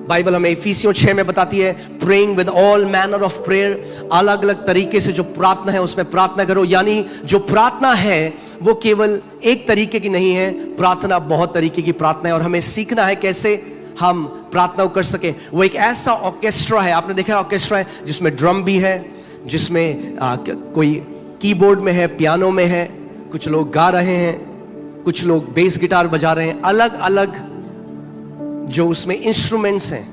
Bible हमें इफिसियों 6 में बताती है praying with all manner of prayer, अलग अलग तरीके से जो प्रार्थना है उसमें प्रार्थना करो। यानी जो प्रार्थना है वो केवल एक तरीके की नहीं है, प्रार्थना बहुत तरीके की प्रार्थना है और हमें सीखना है कैसे हम प्रार्थना कर सके। वो एक ऐसा ऑर्केस्ट्रा है, आपने देखा है ऑर्केस्ट्रा है जिसमें ड्रम भी है, जिसमें कोई कीबोर्ड में है, पियानो में है, कुछ लोग गा रहे हैं, कुछ लोग बेस गिटार बजा रहे हैं, अलग अलग जो उसमें इंस्ट्रूमेंट्स हैं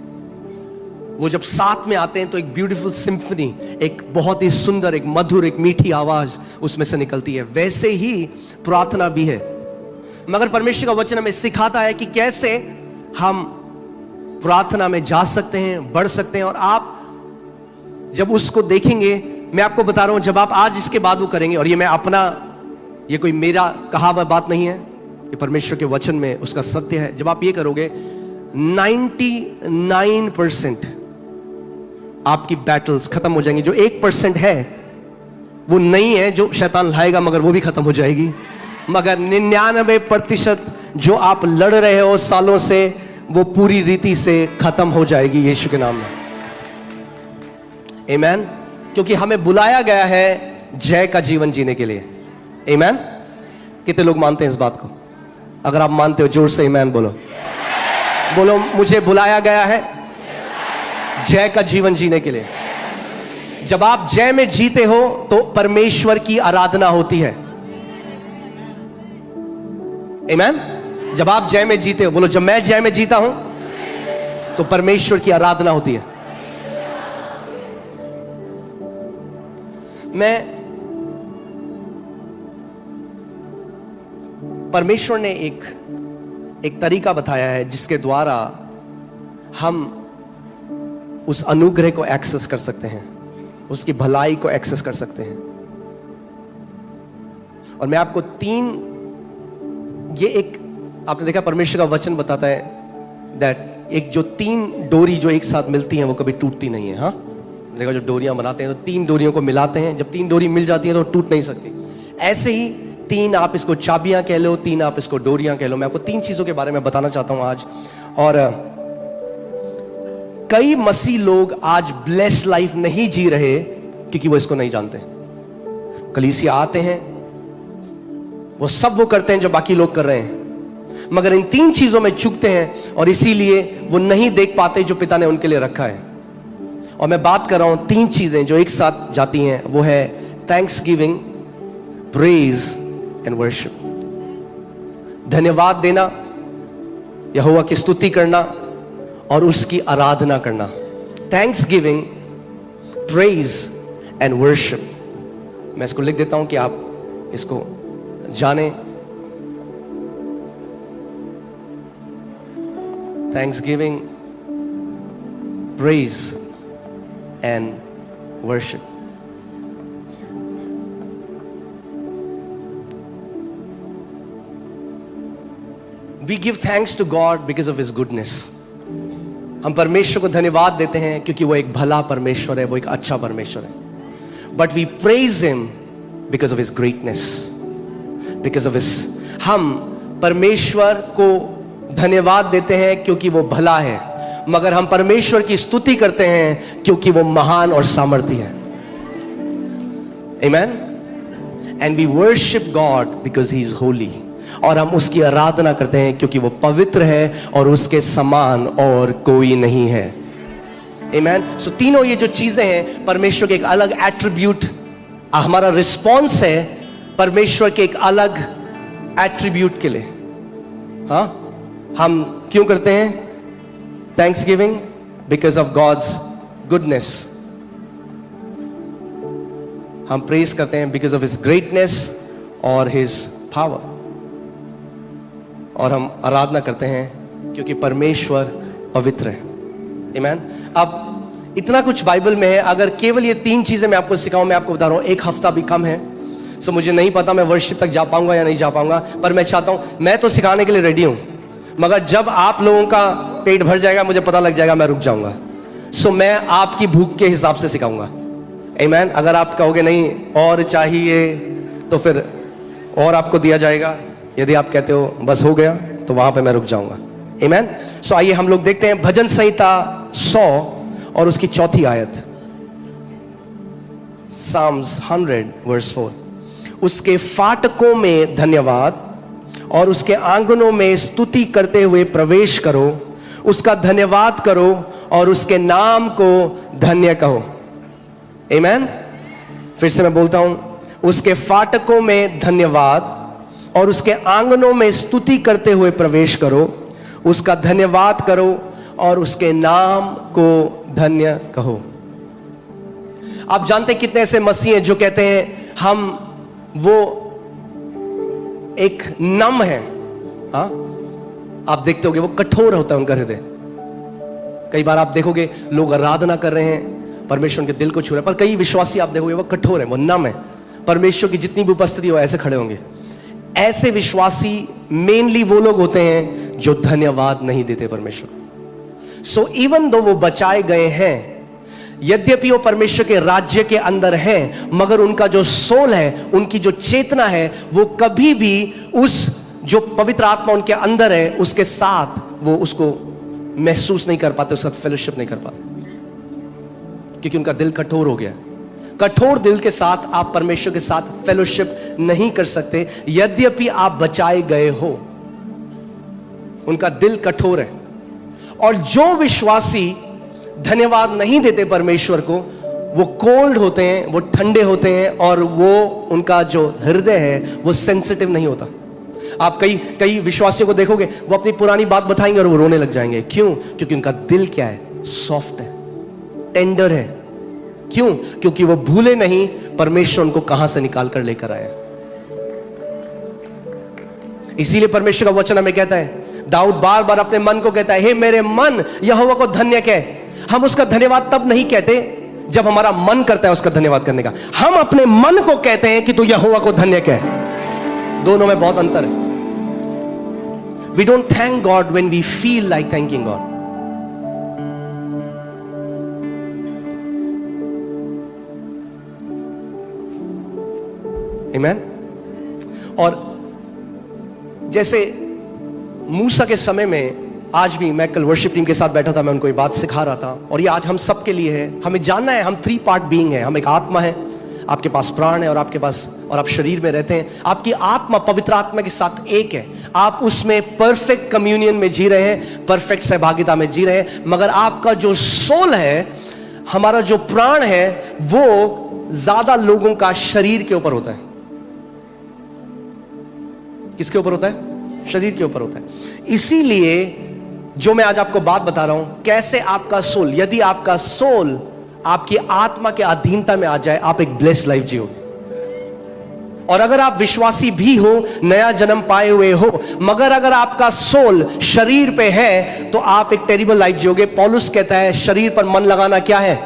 वो जब साथ में आते हैं तो एक ब्यूटीफुल सिम्फनी, एक बहुत ही सुंदर, एक मधुर, एक मीठी आवाज उसमें से निकलती है। वैसे ही प्रार्थना भी है। मगर परमेश्वर का वचन हमें सिखाता है कि कैसे हम प्रार्थना में जा सकते हैं, बढ़ सकते हैं। और आप जब उसको देखेंगे, मैं आपको बता रहा हूं, जब आप आज इसके बाद वो करेंगे, और ये मैं अपना, ये कोई मेरा कहा हुआ बात नहीं है, ये परमेश्वर के वचन में उसका सत्य है। जब आप ये करोगे 99% आपकी बैटल्स खत्म हो जाएंगी। जो 1% है वो नहीं है जो शैतान लाएगा, मगर वो भी खत्म हो जाएगी। मगर 99% जो आप लड़ रहे हो सालों से, वो पूरी रीति से खत्म हो जाएगी यीशु के नाम में। आमीन। क्योंकि हमें बुलाया गया है जय का जीवन जीने के लिए। आमीन। कितने लोग मानते हैं इस बात को? अगर आप मानते हो जोर से आमीन बोलो। बोलो, मुझे बुलाया गया है जय का जीवन जीने के लिए। जब आप जय में जीते हो तो परमेश्वर की आराधना होती है। आमीन। जब आप जय में जीते हो, बोलो, जब मैं जय में जीता हूं तो परमेश्वर की आराधना होती है। परमेश्वर ने एक तरीका बताया है जिसके द्वारा हम उस अनुग्रह को एक्सेस कर सकते हैं, उसकी भलाई को एक्सेस कर सकते हैं। और मैं आपको आपने देखा परमेश्वर का वचन बताता है दैट एक जो 3 डोरी जो एक साथ मिलती हैं वो कभी टूटती नहीं है। हाँ, देखा जो डोरियां बनाते हैं तो 3 डोरियों को मिलाते हैं, जब 3 डोरी मिल जाती है तो टूट नहीं सकती। ऐसे ही 3 आप इसको चाबियां कह लो, 3 आप इसको डोरियां कह लो। मैं आपको 3 चीजों के बारे में बताना चाहता हूं आज। और कई मसीह लोग आज ब्लेस्ड लाइफ नहीं जी रहे क्योंकि वो इसको नहीं जानते। कलीसिया आते हैं, वो सब वो करते हैं जो बाकी लोग कर रहे हैं, मगर इन 3 चीजों में चूकते हैं और इसीलिए वो नहीं देख पाते जो पिता ने उनके लिए रखा है। और मैं बात कर रहा हूं 3 चीजें जो एक साथ जाती हैं, वो है thanks giving, praise and worship. धन्यवाद देना, यहोवा की स्तुति करना और उसकी आराधना करना। Thanks giving, praise and worship. मैं इसको लिख देता हूं कि आप इसको जाने। Thanks giving, praise and worship. We give thanks to God because of His goodness. हम परमेश्वर को धन्यवाद देते हैं क्योंकि वो एक भला परमेश्वर है, वो एक अच्छा परमेश्वर है। But we praise Him because of His greatness, because of His, हम परमेश्वर को धन्यवाद देते हैं क्योंकि वो भला है, मगर हम परमेश्वर की स्तुति करते हैं क्योंकि वो महान और सामर्थी है। Amen? And we worship God because He is holy. और हम उसकी आराधना करते हैं क्योंकि वो पवित्र है और उसके समान और कोई नहीं है। आमीन। सो तीनों ये जो चीजें हैं परमेश्वर के एक अलग एट्रीब्यूट, हमारा रिस्पॉन्स है परमेश्वर के एक अलग एट्रीब्यूट के लिए। हाँ, हम क्यों करते हैं thanksgiving? Because of God's goodness. हम प्रेज करते हैं बिकॉज ऑफ हिज ग्रेटनेस और हिज पावर। और हम आराधना करते हैं क्योंकि परमेश्वर पवित्र है। आमीन। अब इतना कुछ बाइबल में है, अगर केवल ये 3 चीजें मैं आपको सिखाऊं, मैं आपको बता रहा हूं 1 हफ्ता भी कम है। सो मुझे नहीं पता मैं वर्शिप तक जा पाऊंगा या नहीं जा पाऊंगा, पर मैं चाहता हूं, मैं तो सिखाने के लिए रेडी हूं, मगर जब आप लोगों का पेट भर जाएगा, मुझे पता लग जाएगा, मैं रुक जाऊंगा। सो मैं आपकी भूख के हिसाब से सिखाऊंगा। आमीन। अगर आप कहोगे नहीं और चाहिए तो फिर और आपको दिया जाएगा। यदि आप कहते हो बस हो गया, तो वहां पे मैं रुक जाऊंगा। आमेन। सो आइए हम लोग देखते हैं भजन संहिता 100 और उसकी 4 आयत। Psalms 100 verse 4। उसके फाटकों में धन्यवाद और उसके आंगनों में स्तुति करते हुए प्रवेश करो, उसका धन्यवाद करो और उसके नाम को धन्य कहो। आमेन। फिर से मैं बोलता हूं, उसके फाटकों में धन्यवाद और उसके आंगनों में स्तुति करते हुए प्रवेश करो, उसका धन्यवाद करो और उसके नाम को धन्य कहो। आप जानते हैं कितने ऐसे मसीह हैं जो कहते हैं हम वो एक नम है। हाँ, आप देखते होगे वो कठोर होता है उनका हृदय। कई बार आप देखोगे लोग आराधना कर रहे हैं, परमेश्वर उनके दिल को छू रहे हैं, पर कई विश्वासी आप देखोगे वो कठोर है, वो नम है। परमेश्वर की जितनी भी उपस्थिति हो ऐसे खड़े होंगे। ऐसे विश्वासी मेनली वो लोग होते हैं जो धन्यवाद नहीं देते परमेश्वर। सो इवन दो वो बचाए गए हैं, यद्यपि वो परमेश्वर के राज्य के अंदर हैं, मगर उनका जो सोल है, उनकी जो चेतना है, वो कभी भी उस जो पवित्र आत्मा उनके अंदर है उसके साथ वो उसको महसूस नहीं कर पाते, उसका फेलोशिप नहीं कर पाते, क्योंकि उनका दिल कठोर हो गया। कठोर दिल के साथ आप परमेश्वर के साथ फेलोशिप नहीं कर सकते, यद्यपि आप बचाए गए हो। उनका दिल कठोर है। और जो विश्वासी धन्यवाद नहीं देते परमेश्वर को, वो कोल्ड होते हैं, वो ठंडे होते हैं, और वो उनका जो हृदय है वो सेंसिटिव नहीं होता। आप कई विश्वासियों को देखोगे वो अपनी पुरानी बात बताएंगे और वो रोने लग जाएंगे। क्यों? क्योंकि उनका दिल क्या है? सॉफ्ट है, टेंडर है। क्यों? क्योंकि वो भूले नहीं परमेश्वर उनको कहां से निकाल कर लेकर आया। इसीलिए परमेश्वर का वचन हमें कहता है, दाऊद बार बार अपने मन को कहता है, हे मेरे मन यहोवा को धन्य कह। हम उसका धन्यवाद तब नहीं कहते जब हमारा मन करता है उसका धन्यवाद करने का, हम अपने मन को कहते हैं कि तू यहोवा को धन्य कह। दोनों में बहुत अंतर है। We don't thank God when we feel like thanking God. Amen. और जैसे मूसा के समय में, आज भी मैं कल वर्शिप टीम के साथ बैठा था, मैं उनको ये बात सिखा रहा था, और ये आज हम सबके लिए है। हमें जानना है हम 3 पार्ट बीइंग है। हम एक आत्मा है, आपके पास प्राण है, और आपके पास, और आप शरीर में रहते हैं। आपकी आत्मा पवित्र आत्मा के साथ एक है। आप उसमें परफेक्ट कम्युनियन में जी रहे हैं, परफेक्ट सहभागिता में जी रहे हैं। मगर आपका जो सोल है, हमारा जो प्राण है, वो ज्यादा लोगों का शरीर के ऊपर होता है। किसके ऊपर होता है? शरीर के ऊपर होता है। इसीलिए जो मैं आज आपको बात बता रहा हूं, कैसे आपका सोल, यदि आपका सोल आपकी आत्मा के अधीनता में आ जाए, आप एक ब्लेस्ड लाइफ जियोगे। और अगर आप विश्वासी भी हो, नया जन्म पाए हुए हो, मगर अगर आपका सोल शरीर पे है, तो आप एक टेरिबल लाइफ जियोगे। पौलुस कहता है शरीर पर मन लगाना क्या है?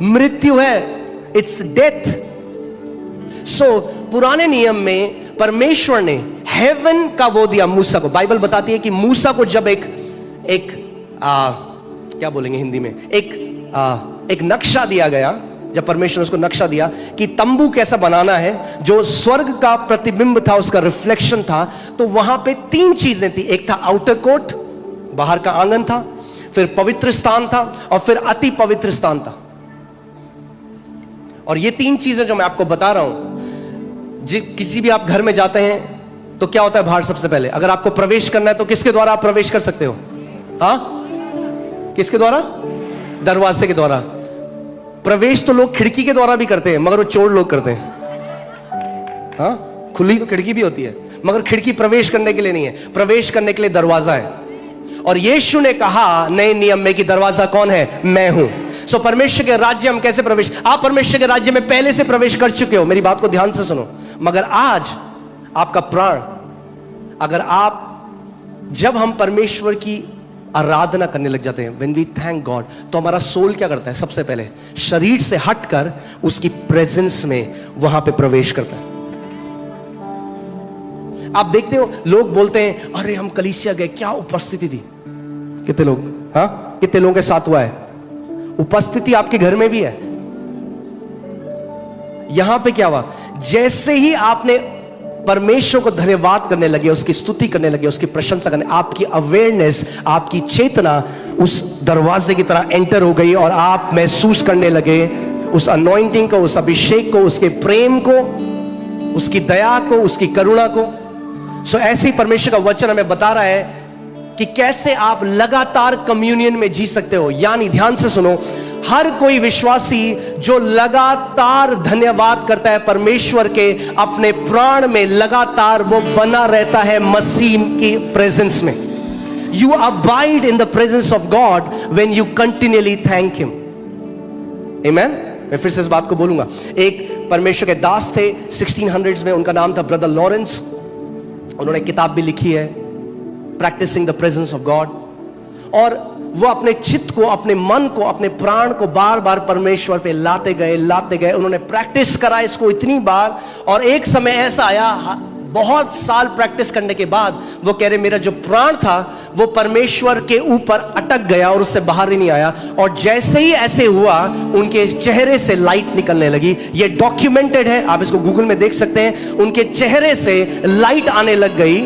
मृत्यु है, इट्स डेथ। सो पुराने नियम में परमेश्वर ने हेवन का वो दिया मूसा को। बाइबल बताती है कि मूसा को जब क्या बोलेंगे हिंदी में, एक नक्शा दिया गया, जब परमेश्वर ने उसको नक्शा दिया कि तंबू कैसा बनाना है, जो स्वर्ग का प्रतिबिंब था, उसका रिफ्लेक्शन था, तो वहां पे 3 चीजें थी। एक था आउटर कोर्ट, बाहर का आंगन था, फिर पवित्र स्थान था, और फिर अति पवित्र स्थान था। और ये 3 चीजें जो मैं आपको बता रहा हूं, किसी भी आप घर में जाते हैं तो क्या होता है बाहर? सबसे पहले अगर आपको प्रवेश करना है तो किसके द्वारा आप प्रवेश कर सकते हो? हाँ, किसके द्वारा? दरवाजे के द्वारा। प्रवेश तो लोग खिड़की के द्वारा भी करते हैं, मगर वो चोर लोग करते हैं। हाँ, खुली तो खिड़की भी होती है, मगर खिड़की प्रवेश करने के लिए नहीं है, प्रवेश करने के लिए दरवाजा है। और यीशु ने कहा नए नियम में कि दरवाजा कौन है? मैं हूं। सो परमेश्वर के राज्य हम कैसे प्रवेश? आप परमेश्वर के राज्य में पहले से प्रवेश कर चुके हो, मेरी बात को ध्यान से सुनो। मगर आज आपका प्राण, अगर आप, जब हम परमेश्वर की आराधना करने लग जाते हैं, when we thank God, तो हमारा सोल क्या करता है? सबसे पहले शरीर से हटकर उसकी प्रेजेंस में वहां पे प्रवेश करता है। आप देखते हो लोग बोलते हैं अरे हम कलीसिया गए, क्या उपस्थिति थी। कितने लोग, हाँ, कितने लोगों के साथ हुआ है? उपस्थिति आपके घर में भी है। यहां पे क्या हुआ? जैसे ही आपने परमेश्वर को धन्यवाद करने लगे, उसकी स्तुति करने लगे, उसकी प्रशंसा करने, आपकी अवेयरनेस, आपकी चेतना उस दरवाजे की तरह एंटर हो गई और आप महसूस करने लगे उस अनॉइंटिंग को, उस अभिषेक को, उसके प्रेम को, उसकी दया को, उसकी करुणा को। सो ऐसे ही परमेश्वर का वचन हमें बता रहा है कि कैसे आप लगातार कम्युनियन में जी सकते हो। यानी ध्यान से सुनो, हर कोई विश्वासी जो लगातार धन्यवाद करता है परमेश्वर के, अपने प्राण में लगातार वो बना रहता है मसीह की प्रेजेंस में। You abide in the presence of God when you continually thank him. Amen. मैं फिर से इस बात को बोलूंगा। एक परमेश्वर के दास थे 1600s में, उनका नाम था ब्रदर लॉरेंस। उन्होंने किताब भी लिखी है, practising the presence of God. और वो अपने चित्त को, अपने मन को, अपने प्राण को बार बार परमेश्वर पे लाते गए। उन्होंने प्रैक्टिस करा इसको इतनी बार, और एक समय ऐसा आया, बहुत साल प्रैक्टिस करने के बाद वो कह रहे मेरा जो प्राण था वो परमेश्वर के ऊपर अटक गया और उससे बाहर ही नहीं आया। और जैसे ही ऐसे हुआ, उनके चेहरे से लाइट निकलने लगी। ये डॉक्यूमेंटेड है, आप इसको गूगल में देख सकते हैं। उनके चेहरे से लाइट आने लग गई,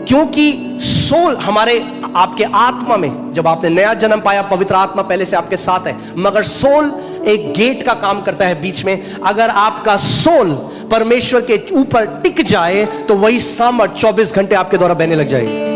क्योंकि सोल हमारे, आपके आत्मा में, जब आपने नया जन्म पाया, पवित्र आत्मा पहले से आपके साथ है, मगर सोल एक गेट का काम करता है बीच में। अगर आपका सोल परमेश्वर के ऊपर टिक जाए तो वही सामर्थ 24 घंटे आपके द्वारा बहने लग जाएगी।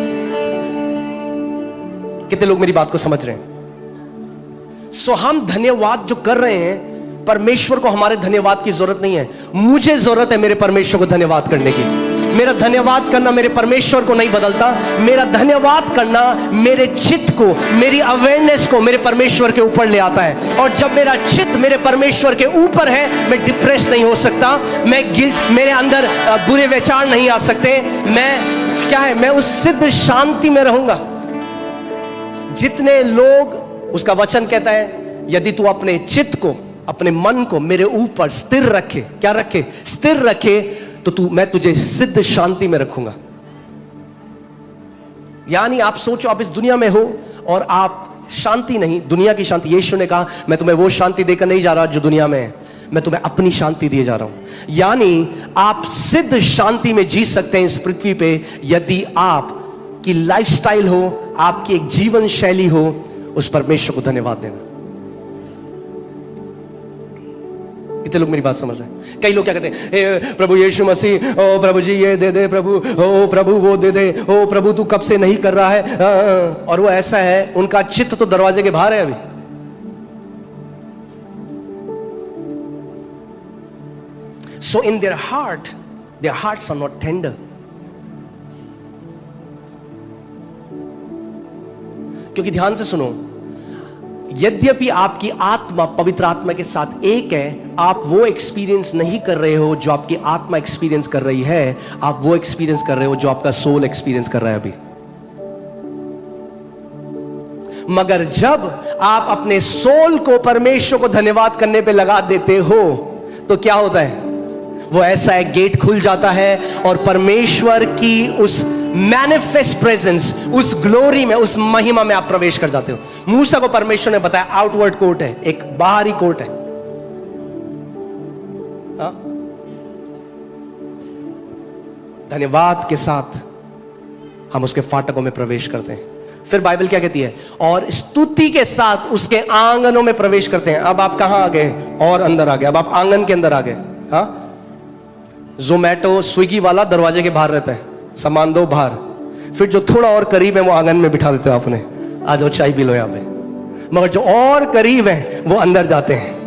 कितने लोग मेरी बात को समझ रहे हैं? सो हम धन्यवाद जो कर रहे हैं, परमेश्वर को हमारे धन्यवाद की जरूरत नहीं है। मुझे जरूरत है मेरे परमेश्वर को धन्यवाद करने की। मेरा धन्यवाद करना मेरे परमेश्वर को नहीं बदलता। मेरा धन्यवाद करना मेरे चित्त को, मेरी अवेयरनेस को मेरे परमेश्वर के ऊपर ले आता है। और जब मेरा चित्त मेरे परमेश्वर के ऊपर है, मैं डिप्रेस नहीं हो सकता, मैं गिल्ट, मेरे अंदर बुरे विचार नहीं आ सकते। मैं क्या है, मैं उस सिद्ध शांति में रहूंगा। जितने लोग, उसका वचन कहता है, यदि तू अपने चित्त को, अपने मन को मेरे ऊपर स्थिर रखे, क्या रखे? स्थिर रखे, तो मैं तुझे सिद्ध शांति में रखूंगा। यानी आप सोचो, आप इस दुनिया में हो और आप शांति नहीं, दुनिया की शांति। यीशु ने कहा मैं तुम्हें वो शांति देकर नहीं जा रहा जो दुनिया में है, मैं तुम्हें अपनी शांति दिए जा रहा हूं। यानी आप सिद्ध शांति में जी सकते हैं इस पृथ्वी पे, यदि आप की लाइफस्टाइल हो, आपकी एक जीवन शैली हो, उस परमेश्वर को धन्यवाद देना। कितने लोग मेरी बात समझ रहे हैं? कई लोग क्या कहते हैं, प्रभु यीशु मसीह, ओ प्रभु जी ये दे दे प्रभु, ओ प्रभु वो दे दे, ओ प्रभु तू कब से नहीं कर रहा है। और वो ऐसा है, उनका चित्त तो दरवाजे के बाहर है अभी। So in their hearts are not tender. क्योंकि ध्यान से सुनो, यद्यपि आपकी आत्मा पवित्र आत्मा के साथ एक है, आप वो एक्सपीरियंस नहीं कर रहे हो जो आपकी आत्मा एक्सपीरियंस कर रही है। आप वो एक्सपीरियंस कर रहे हो जो आपका सोल एक्सपीरियंस कर रहा है अभी। मगर जब आप अपने सोल को परमेश्वर को धन्यवाद करने पे लगा देते हो, तो क्या होता है? वो ऐसा है, गेट खुल जाता है और परमेश्वर की उस मैनिफेस्ट प्रेजेंस, उस ग्लोरी में, उस महिमा में आप प्रवेश कर जाते हो। मूसा को परमेश्वर ने बताया आउटवर्ड कोर्ट है, एक बाहरी कोर्ट है। धन्यवाद के साथ हम उसके फाटकों में प्रवेश करते हैं। फिर बाइबल क्या कहती है? और स्तुति के साथ उसके आंगनों में प्रवेश करते हैं। अब आप कहां आ गए? और अंदर आ गए। अब आप आंगन के अंदर आ गए। हाँ, जोमैटो स्विगी वाला दरवाजे के बाहर रहता है, सामान दो बाहर, फिर जो थोड़ा और करीब है वो आंगन में बिठा देते हो आपने, आ जाओ चाय पी लो यहाँ पे। मगर जो और करीब है वो अंदर जाते हैं।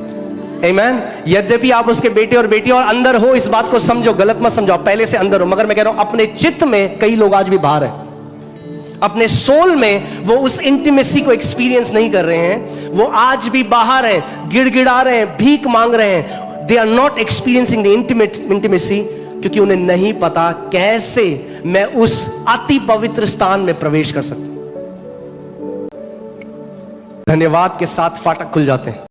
आमीन। यद्यपि आप उसके बेटे और बेटी और अंदर हो, इस बात को समझो, गलत मत समझो, पहले से अंदर हो। मगर मैं कह रहा हूं अपने चित्त में कई लोग आज भी बाहर हैं। अपने सोल में वो उस इंटीमेसी को एक्सपीरियंस नहीं कर रहे हैं, वो आज भी बाहर है, गिड़गिड़ा रहे हैं, भीख मांग रहे हैं। They are not experiencing the intimacy, क्योंकि उन्हें नहीं पता कैसे मैं उस अति पवित्र स्थान में प्रवेश कर सकता हूं। धन्यवाद के साथ फाटक खुल जाते हैं।